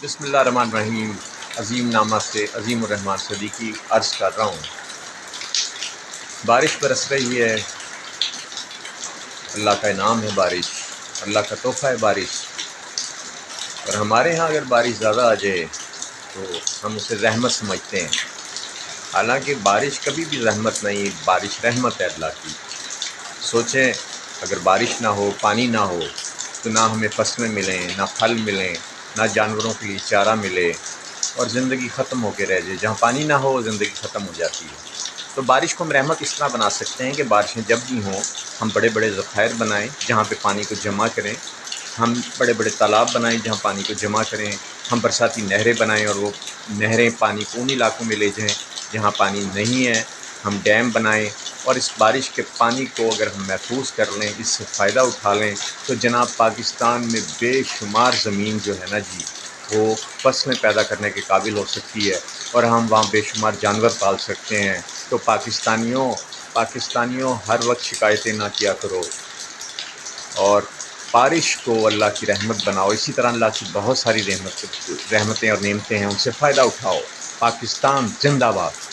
بسم اللہ الرحمن الرحیم۔ عظیم نامہ سے عظیم الرحمن صدیقی عرض کر رہا ہوں، بارش برس رہی ہے، اللہ کا انعام ہے بارش، اللہ کا تحفہ ہے بارش۔ اور ہمارے ہاں اگر بارش زیادہ آ جائے تو ہم اسے رحمت سمجھتے ہیں، حالانکہ بارش کبھی بھی رحمت نہیں، بارش رحمت ہے اللہ کی۔ سوچیں اگر بارش نہ ہو، پانی نہ ہو تو نہ ہمیں فصلیں ملیں، نہ پھل ملیں، نہ جانوروں کے لیے چارہ ملے، اور زندگی ختم ہو کے رہ جائے۔ جہاں پانی نہ ہو زندگی ختم ہو جاتی ہے۔ تو بارش کو ہم رحمت اس طرح بنا سکتے ہیں کہ بارشیں جب بھی ہوں ہم بڑے بڑے ذخائر بنائیں جہاں پہ پانی کو جمع کریں، ہم بڑے بڑے تالاب بنائیں جہاں پانی کو جمع کریں، ہم برساتی نہریں بنائیں اور وہ نہریں پانی کو ان علاقوں میں لے جائیں جہاں پانی نہیں ہے، ہم ڈیم بنائیں، اور اس بارش کے پانی کو اگر ہم محفوظ کر لیں، اس سے فائدہ اٹھا لیں، تو جناب پاکستان میں بے شمار زمین جو ہے نا جی، وہ فصلیں پیدا کرنے کے قابل ہو سکتی ہے، اور ہم وہاں بے شمار جانور پال سکتے ہیں۔ تو پاکستانیوں ہر وقت شکایتیں نہ کیا کرو، اور بارش کو اللہ کی رحمت بناؤ۔ اسی طرح اللہ کی بہت ساری رحمتیں اور نعمتیں ہیں، ان سے فائدہ اٹھاؤ۔ پاکستان زندہ باد۔